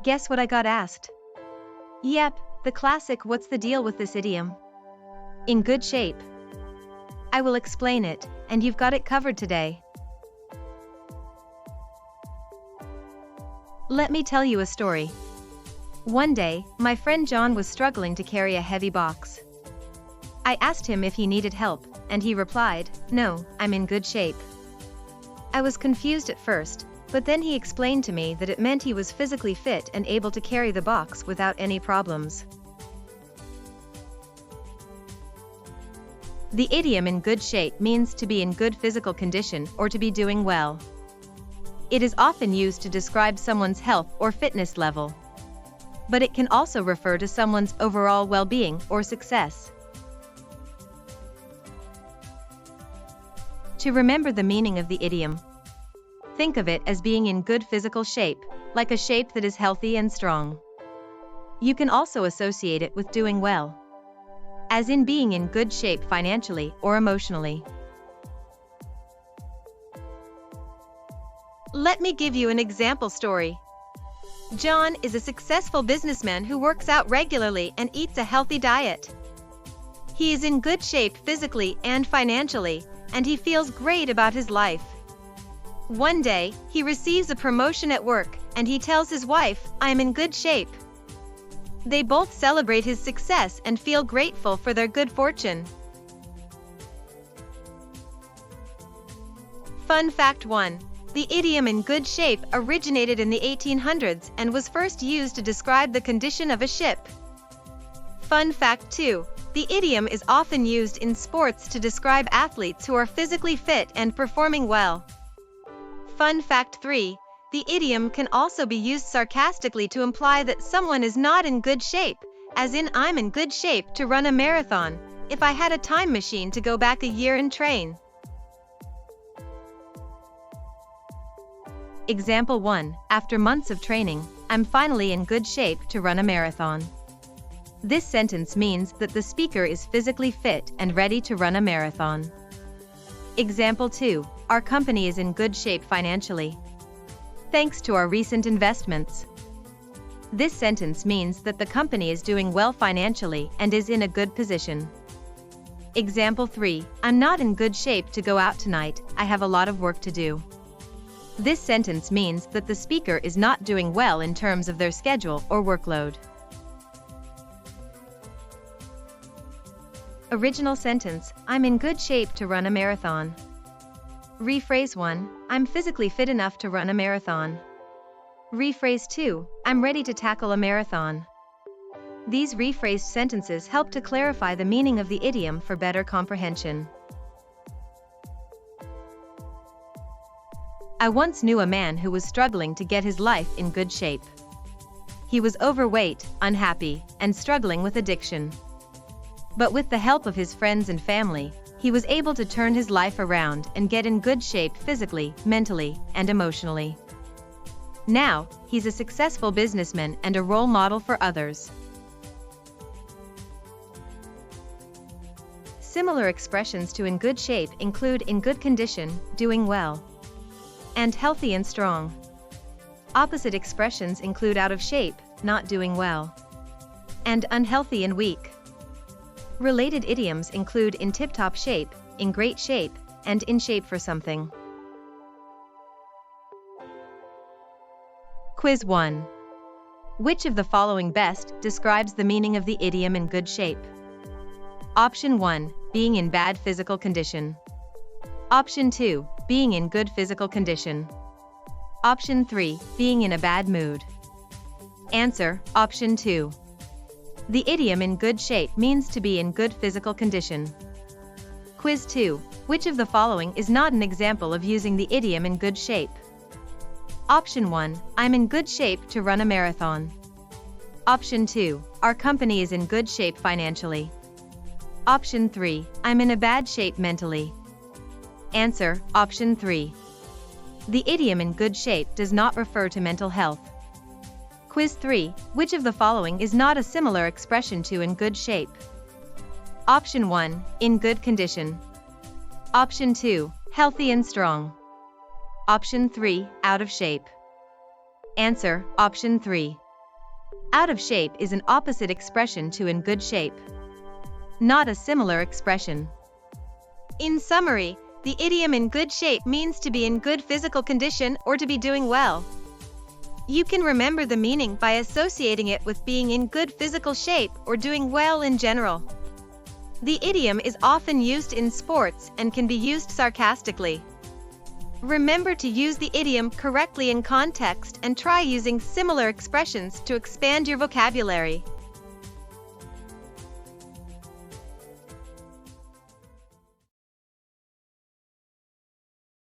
Guess what I got asked? Yep, the classic "what's the deal with this idiom?" In good shape. I will explain it, and you've got it covered today. Let me tell you a story. One day, my friend John was struggling to carry a heavy box. I asked him if he needed help, and he replied, "No, I'm in good shape." I was confused at first, but then he explained to me that it meant he was physically fit and able to carry the box without any problems. The idiom "in good shape" means to be in good physical condition or to be doing well. It is often used to describe someone's health or fitness level. But it can also refer to someone's overall well-being or success. To remember the meaning of the idiom, think of it as being in good physical shape, like a shape that is healthy and strong. You can also associate it with doing well, as in being in good shape financially or emotionally. Let me give you an example story. John is a successful businessman who works out regularly and eats a healthy diet. He is in good shape physically and financially, and he feels great about his life. One day, he receives a promotion at work, and he tells his wife, "I'm in good shape." They both celebrate his success and feel grateful for their good fortune. Fun fact 1. The idiom "in good shape" originated in the 1800s and was first used to describe the condition of a ship. Fun fact 2. The idiom is often used in sports to describe athletes who are physically fit and performing well. Fun fact 3. The idiom can also be used sarcastically to imply that someone is not in good shape, as in "I'm in good shape to run a marathon, if I had a time machine to go back a year and train." Example 1. After months of training, I'm finally in good shape to run a marathon. This sentence means that the speaker is physically fit and ready to run a marathon. Example 2. Our company is in good shape financially, thanks to our recent investments. This sentence means that the company is doing well financially and is in a good position. Example 3. I'm not in good shape to go out tonight, I have a lot of work to do. This sentence means that the speaker is not doing well in terms of their schedule or workload. Original sentence: I'm in good shape to run a marathon. Rephrase 1. I'm physically fit enough to run a marathon. Rephrase 2. I'm ready to tackle a marathon. These rephrased sentences help to clarify the meaning of the idiom for better comprehension. I once knew a man who was struggling to get his life in good shape. He was overweight, unhappy, and struggling with addiction. But with the help of his friends and family, he was able to turn his life around and get in good shape physically, mentally, and emotionally. Now, he's a successful businessman and a role model for others. Similar expressions to "in good shape" include "in good condition," "doing well," and "healthy and strong." Opposite expressions include "out of shape," "not doing well," and "unhealthy and weak." Related idioms include "in tip-top shape," "in great shape," and "in shape for something." Quiz 1. Which of the following best describes the meaning of the idiom "in good shape"? Option 1. Being in bad physical condition. Option 2. Being in good physical condition. Option 3. Being in a bad mood. Answer: Option 2. The idiom "in good shape" means to be in good physical condition. Quiz 2. Which of the following is not an example of using the idiom "in good shape"? Option 1. I'm in good shape to run a marathon. Option 2. Our company is in good shape financially. Option 3. I'm in a bad shape mentally. Answer: Option 3. The idiom "in good shape" does not refer to mental health. Quiz 3. Which of the following is not a similar expression to "in good shape"? Option 1. In good condition. Option 2. Healthy and strong. Option 3. Out of shape. Answer: Option 3. Out of shape is an opposite expression to in good shape, not a similar expression. In summary, the idiom in good shape means to be in good physical condition or to be doing well. You can remember the meaning by associating it with being in good physical shape or doing well in general. The idiom is often used in sports and can be used sarcastically. Remember to use the idiom correctly in context and try using similar expressions to expand your vocabulary.